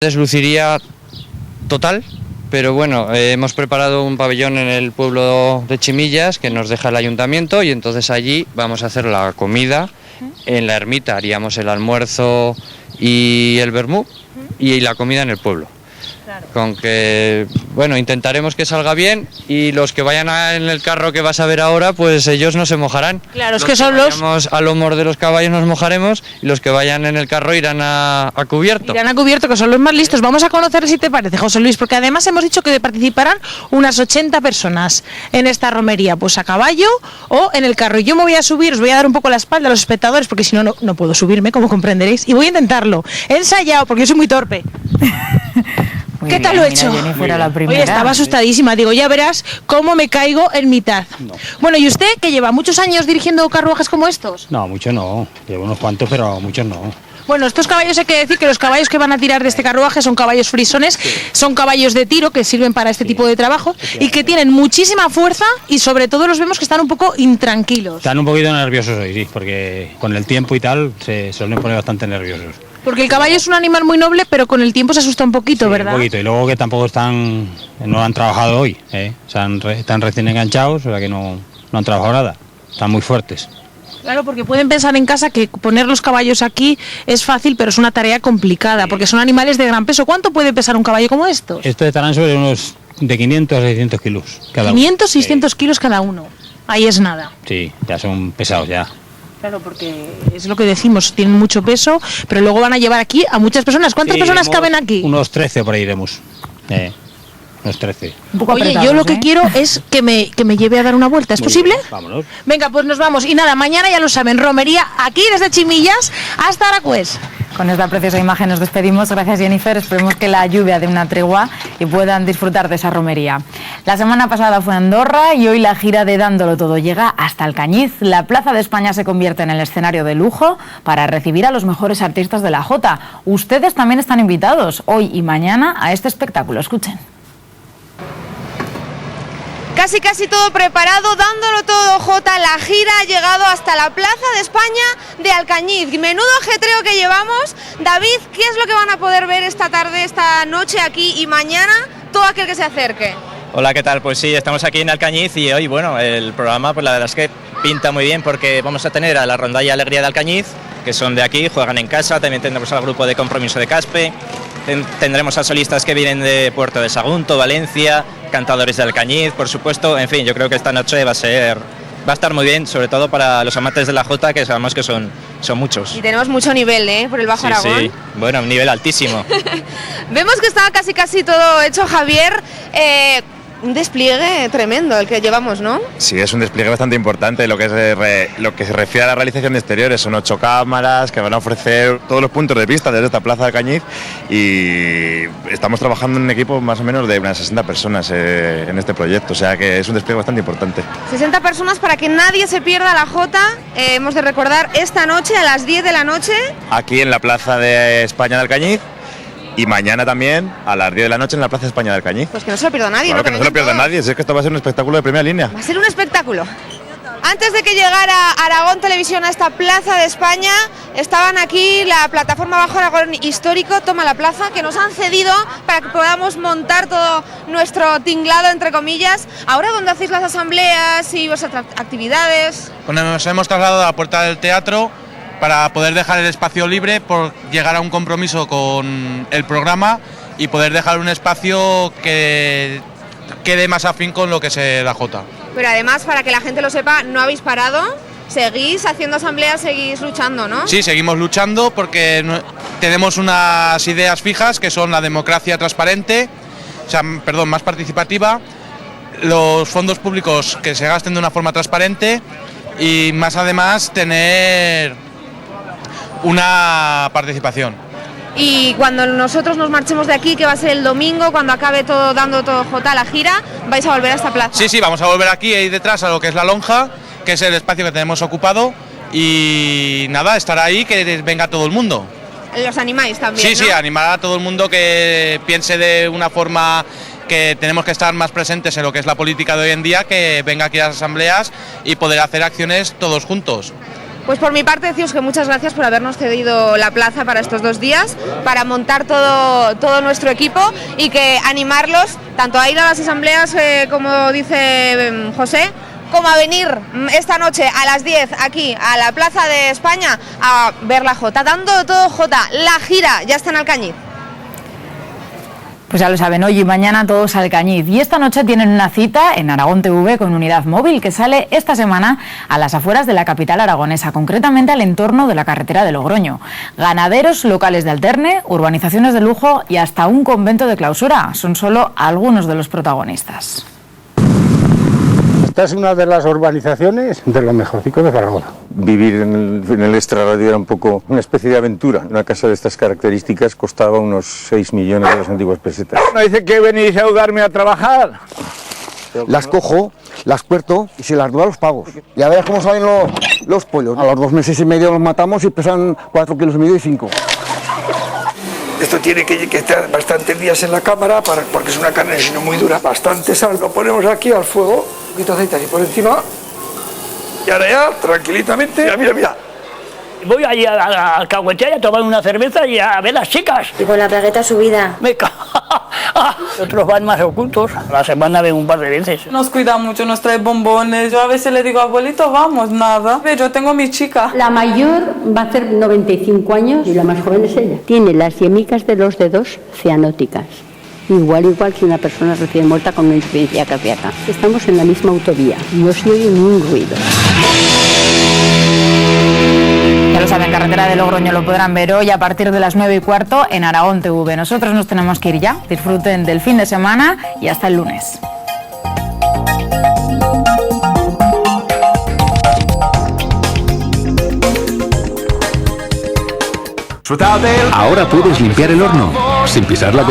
Desluciría total, pero bueno, hemos preparado un pabellón en el pueblo de Chimillas que nos deja el ayuntamiento y entonces allí vamos a hacer la comida en la ermita, haríamos el almuerzo y el vermú y la comida en el pueblo. Claro. Con que, bueno, intentaremos que salga bien y los que vayan en el carro que vas a ver ahora, pues ellos no se mojarán. Claro, es que son los... A lomos de los caballos nos mojaremos y los que vayan en el carro irán a cubierto. Irán a cubierto, que son los más listos. Vamos a conocer si te parece, José Luis, porque además hemos dicho que participarán unas 80 personas en esta romería, pues a caballo o en el carro. Yo me voy a subir, os voy a dar un poco la espalda a los espectadores, porque si no, no puedo subirme, como comprenderéis, y voy a intentarlo. He ensayado, porque yo soy muy torpe. ¿Qué tal lo he hecho? Oye, estaba asustadísima, digo, ya verás cómo me caigo en mitad. No. Bueno, ¿y usted que lleva muchos años dirigiendo carruajes como estos? No, muchos no, llevo unos cuantos, pero muchos no. Bueno, estos caballos hay que decir que los caballos que van a tirar de este carruaje son caballos frisones, sí. Son caballos de tiro que sirven para este tipo de trabajo y que tienen muchísima fuerza y sobre todo los vemos que están un poco intranquilos. Están un poquito nerviosos hoy, sí, porque con el tiempo y tal se suelen poner bastante nerviosos. Porque el caballo es un animal muy noble, pero con el tiempo se asusta un poquito, sí, ¿verdad? Un poquito, y luego que tampoco no han trabajado hoy, están recién enganchados, o sea que no han trabajado nada, están muy fuertes. Claro, porque pueden pensar en casa que poner los caballos aquí es fácil, pero es una tarea complicada, porque son animales de gran peso. ¿Cuánto puede pesar un caballo como estos? Estos estarán sobre unos de 500 a 600 kilos cada uno. 500, 600 kilos cada uno, ahí es nada. Sí, ya son pesados ya. Claro, porque es lo que decimos, tienen mucho peso, pero luego van a llevar aquí a muchas personas. ¿Cuántas personas caben aquí? Unos 13 por ahí iremos. Unos 13. Oye, yo lo que quiero es que me lleve a dar una vuelta. ¿Es posible? Vámonos. Venga, pues nos vamos. Y nada, mañana ya lo saben, romería aquí desde Chimillas hasta Aracués. Con esta preciosa imagen nos despedimos. Gracias, Jennifer. Esperemos que la lluvia dé una tregua y puedan disfrutar de esa romería. La semana pasada fue Andorra y hoy la gira de Dándolo Todo llega hasta Alcañiz. La Plaza de España se convierte en el escenario de lujo para recibir a los mejores artistas de la Jota. Ustedes también están invitados hoy y mañana a este espectáculo. Escuchen. Casi todo preparado, Dándolo Todo Jota, la gira ha llegado hasta la Plaza de España de Alcañiz. Menudo ajetreo que llevamos. David, ¿qué es lo que van a poder ver esta tarde, esta noche aquí y mañana todo aquel que se acerque? Hola, ¿qué tal? Pues sí, estamos aquí en Alcañiz y hoy, bueno, el programa, pues la verdad es que pinta muy bien porque vamos a tener a la Rondalla Alegría de Alcañiz, que son de aquí, juegan en casa, también tendremos al grupo de Compromiso de Caspe, tendremos a solistas que vienen de Puerto de Sagunto, Valencia, cantadores de Alcañiz, por supuesto. En fin, yo creo que esta noche va a estar muy bien, sobre todo para los amantes de la Jota, que sabemos que son muchos. Y tenemos mucho nivel, por el Bajo Aragón. Sí, bueno, un nivel altísimo. Vemos que está casi todo hecho, Javier. Un despliegue tremendo el que llevamos, ¿no? Sí, es un despliegue bastante importante lo que se refiere a la realización de exteriores. Son 8 cámaras que van a ofrecer todos los puntos de vista desde esta plaza de Alcañiz y estamos trabajando en un equipo más o menos de unas 60 personas en este proyecto, o sea que es un despliegue bastante importante. 60 personas para que nadie se pierda la Jota. Hemos de recordar esta noche a las 10 de la noche. Aquí en la Plaza de España de Alcañiz. Y mañana también, a las 10 de la noche, en la Plaza de España de Alcañiz. Pues que no se lo pierda nadie. Claro, que no se lo pierda nadie, es que esto va a ser un espectáculo de primera línea. Va a ser un espectáculo. Antes de que llegara Aragón Televisión a esta Plaza de España, estaban aquí la plataforma Bajo Aragón Histórico, Toma la Plaza, que nos han cedido para que podamos montar todo nuestro tinglado, entre comillas. Ahora, ¿dónde hacéis las asambleas y vuestras actividades? Bueno, nos hemos trasladado a la puerta del teatro para poder dejar el espacio libre por llegar a un compromiso con el programa y poder dejar un espacio que quede más afín con lo que es la Jota. Pero además, para que la gente lo sepa, no habéis parado, seguís haciendo asambleas, seguís luchando, ¿no? Sí, seguimos luchando porque tenemos unas ideas fijas que son la democracia transparente, más participativa, los fondos públicos que se gasten de una forma transparente y más además tener una participación. Y cuando nosotros nos marchemos de aquí, que va a ser el domingo, cuando acabe todo Dando Todo Jota la gira, vais a volver a esta plaza. Sí, vamos a volver aquí, ahí detrás a lo que es la lonja, que es el espacio que tenemos ocupado y nada, estar ahí, que venga todo el mundo. Los animáis también, Sí, ¿no? Sí, animar a todo el mundo que piense de una forma que tenemos que estar más presentes en lo que es la política de hoy en día, que venga aquí a las asambleas y poder hacer acciones todos juntos. Pues por mi parte deciros que muchas gracias por habernos cedido la plaza para estos 2 días, para montar todo nuestro equipo y que animarlos tanto a ir a las asambleas, como dice José, como a venir esta noche a las 10 aquí a la Plaza de España a ver la Jota. Dando todo Jota, la gira ya está en Alcañiz. Pues ya lo saben, hoy y mañana todos al Cañiz. Y esta noche tienen una cita en Aragón TV con unidad móvil que sale esta semana a las afueras de la capital aragonesa, concretamente al entorno de la carretera de Logroño. Ganaderos locales de Alterne, urbanizaciones de lujo y hasta un convento de clausura son solo algunos de los protagonistas. Esta es una de las urbanizaciones de lo mejorcico de Zaragoza. Vivir en el extrarradio era un poco una especie de aventura. Una casa de estas características costaba unos 6 millones de las antiguas pesetas. ¿No dice que venís a ayudarme a trabajar? Las cojo, las puerto y se las doy a los pavos. Ya verás cómo salen los pollos. A los 2 meses y medio los matamos y pesan 4,5 kilos y 5. Esto tiene que estar bastantes días en la cámara porque es una carne sino muy dura. Bastante sal, lo ponemos aquí al fuego, un poquito de aceite así por encima. Y ahora ya, tranquilitamente, mira. Voy allí a Alcahuetea a tomar una cerveza y a ver las chicas. Y con la bragueta subida. Me cago. Otros van más ocultos. A la semana ven un par de veces. Nos cuida mucho, nos trae bombones. Yo a veces le digo, abuelito, vamos, nada. Yo tengo mi chica. La mayor va a hacer 95 años y la más joven es ella. Tiene las yemicas de los dedos cianóticas. Igual que una persona recién muerta con una insuficiencia cardíaca. Estamos en la misma autovía. No se oye ningún ruido. Ya lo saben, carretera de Logroño lo podrán ver hoy a partir de las 9:15 en Aragón TV. Nosotros nos tenemos que ir ya. Disfruten del fin de semana y hasta el lunes. Ahora puedes limpiar el horno sin pisar la